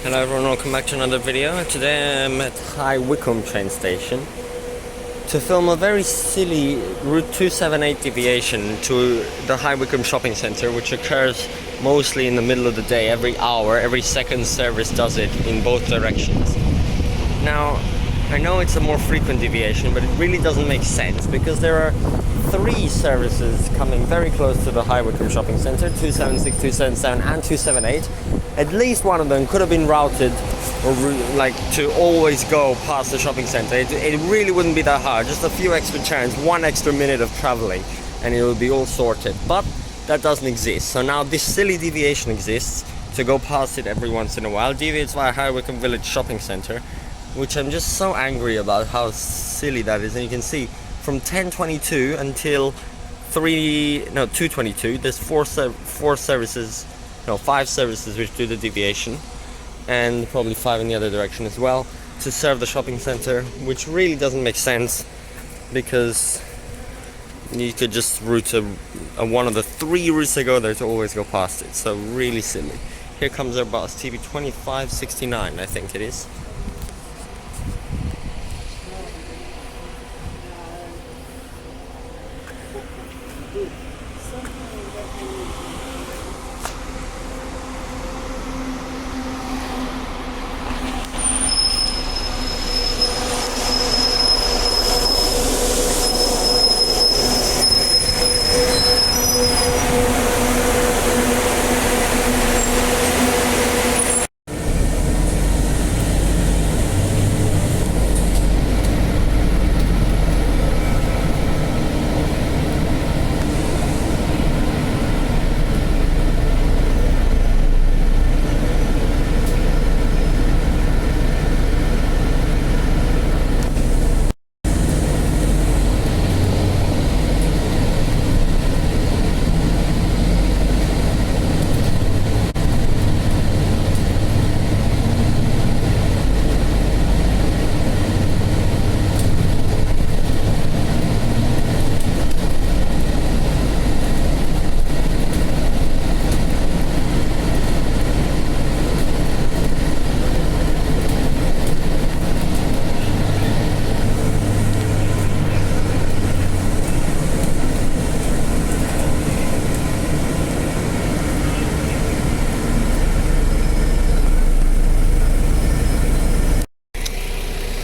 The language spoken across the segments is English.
Hello everyone, welcome back to another video. Today I'm at Wycombe train station to film a very silly Route 278 deviation to the Wycombe shopping centre, which occurs mostly in the middle of the day. Every hour, every second service does it in both directions. Now, I know it's a more frequent deviation, but it really doesn't make sense because there are three services coming very close to the Wycombe shopping centre, 276, 277 and 278. At least one of them could have been routed or to always go past the shopping centre. It really wouldn't be that hard, just a few extra turns, 1 extra minute of travelling, and it would be all sorted. But that doesn't exist. So now this silly deviation exists to go past it every once in a while. Deviates via Wycombe Village shopping centre, which I'm just so angry about how silly that is. And you can see from 10:22 until 2:22, there's five services which do the deviation, and probably 5 in the other direction as well, to serve the shopping centre, which really doesn't make sense because you could just route one of the 3 routes that go there to always go past it. So really silly. Here comes our bus, TV 2569, I think it is.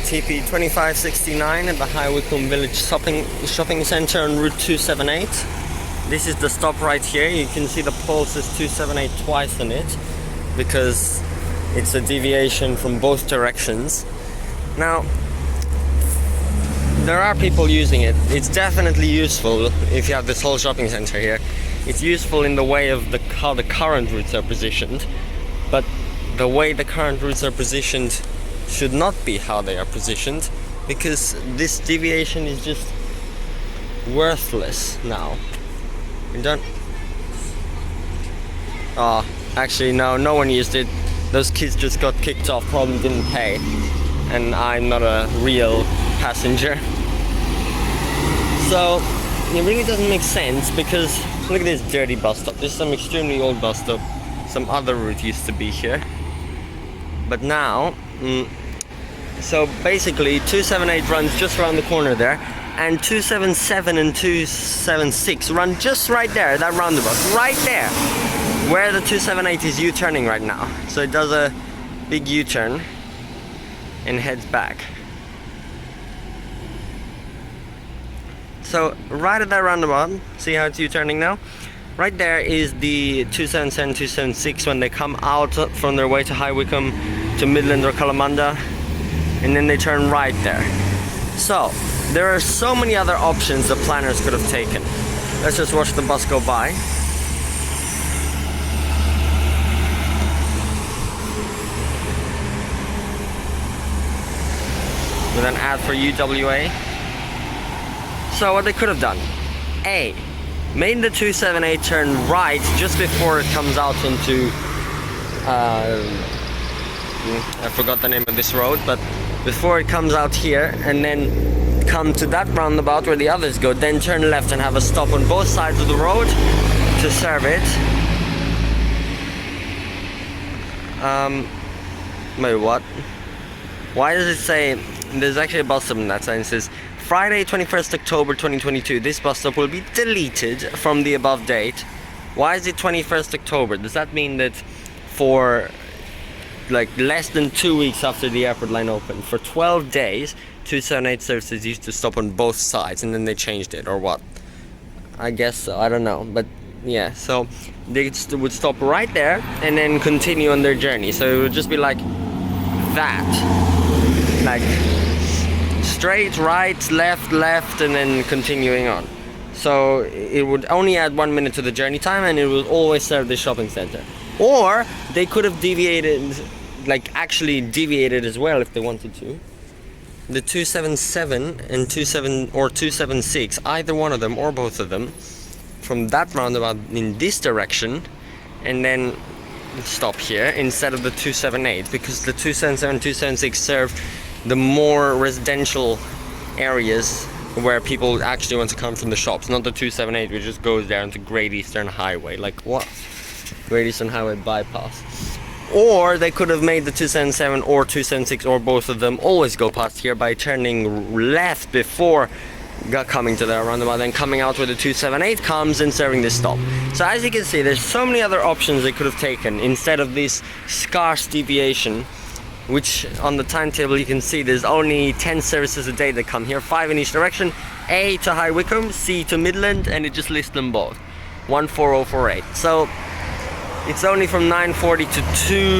TP 2569 at the Wycombe Village shopping centre on Route 278. This is the stop right here. You can see the pole says 278 twice on it because it's a deviation from both directions. Now, there are people using it. It's definitely useful if you have this whole shopping centre here. It's useful in the way of how the current routes are positioned, but the way the current routes are positioned should not be how they are positioned, because this deviation is just worthless now. You don't... actually no one used it. Those kids just got kicked off, probably didn't pay, and I'm not a real passenger. So it really doesn't make sense, because look at this dirty bus stop. This is some extremely old bus stop. Some other route used to be here, but now so basically 278 runs just around the corner there, and 277 and 276 run just right there, that roundabout, right there, where the 278 is U-turning right now. So it does a big U-turn and heads back. So right at that roundabout, see how it's U-turning now? Right there is the 277, 276 when they come out from their way to Wycombe, to Midland or Kalamunda, and then they turn right there. So there are so many other options the planners could have taken. Let's just watch the bus go by. With an ad for UWA. So what they could have done: A, made the 278 turn right just before it comes out into I forgot the name of this road, but before it comes out here, and then come to that roundabout where the others go, then turn left and have a stop on both sides of the road to serve it. Wait, what? Why does it say... There's actually a bus stop in that sign. It says, Friday 21st October 2022, this bus stop will be deleted from the above date. Why is it 21st October? Does that mean that for like less than 2 weeks after the airport line opened, for 12 days, 278 services used to stop on both sides and then they changed it, or what? I guess so, I don't know, but yeah, so they would stop right there and then continue on their journey. So it would just be like that, like straight, right, left, and then continuing on. So it would only add 1 minute to the journey time, and it would always serve the shopping center. Or they could have deviated, like actually deviated as well if they wanted to. The 277 and 276, either one of them or both of them, from that roundabout in this direction, and then stop here instead of the 278, because the 277, 276 serve the more residential areas where people actually want to come from the shops, not the 278 which just goes down to Great Eastern Highway. Like what? Great Eastern Highway bypass. Or they could have made the 277 or 276 or both of them always go past here by turning left before coming to the roundabout and coming out where the 278 comes and serving this stop. So as you can see, there's so many other options they could have taken instead of this scarce deviation, which on the timetable you can see there's only 10 services a day that come here, 5 in each direction, A to High Wycombe, C to Midland, and it just lists them both, 14048. So it's only from 9:40 to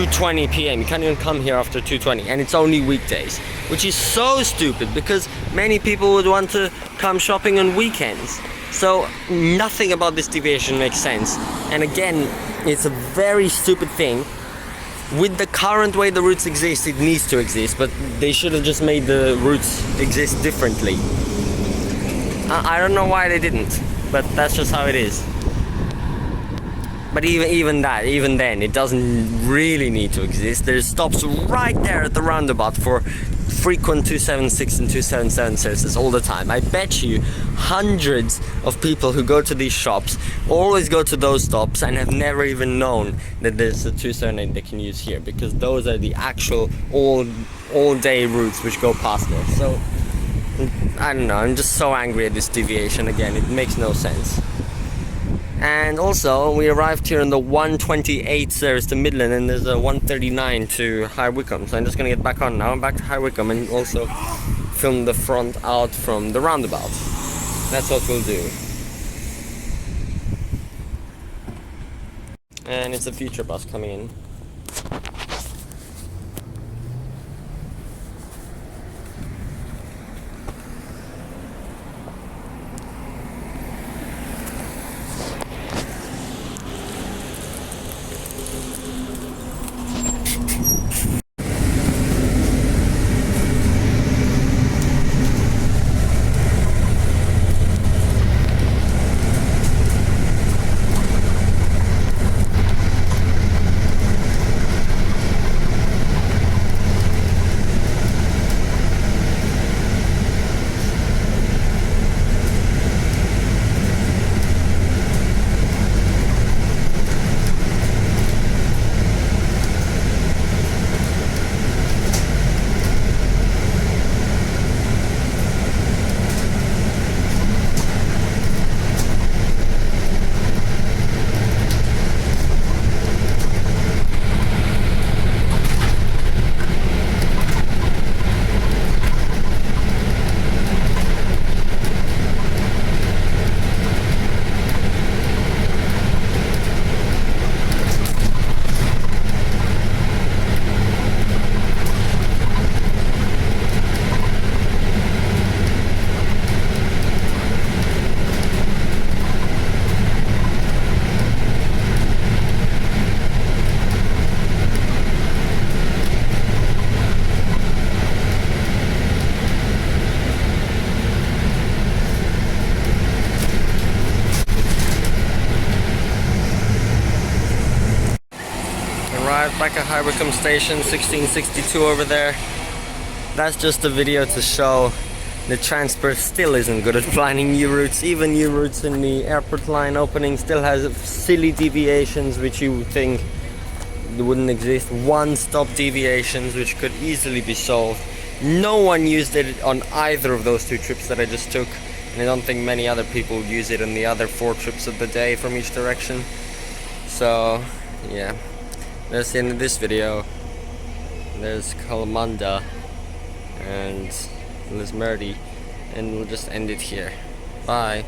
2:20 p.m. You can't even come here after 2:20, and it's only weekdays, which is so stupid because many people would want to come shopping on weekends. So nothing about this deviation makes sense. And again, it's a very stupid thing. With the current way the routes exist, it needs to exist, but they should have just made the routes exist differently. I don't know why they didn't, but that's just how it is. But even then, it doesn't really need to exist. There's stops right there at the roundabout for frequent 276 and 277 services all the time. I bet you hundreds of people who go to these shops always go to those stops and have never even known that there's a 278 they can use here, because those are the actual all-day routes which go past there. So I don't know, I'm just so angry at this deviation again. It makes no sense. And also, we arrived here on the 128 service to Midland, and there's a 139 to High Wycombe. So I'm just gonna get back on now, back to High Wycombe, and also film the front out from the roundabout. That's what we'll do. And it's a future bus coming in. Back at High Wycombe Station, 1662 over there. That's just a video to show that Transperth still isn't good at planning new routes. Even new routes in the airport line opening still has silly deviations which you think there wouldn't exist one-stop deviations, which could easily be solved. No one used it on either of those 2 trips that I just took, and I don't think many other people use it on the other 4 trips of the day from each direction. So yeah, that's the end of this video. There's Kalamunda and Lismerdi, and we'll just end it here. Bye.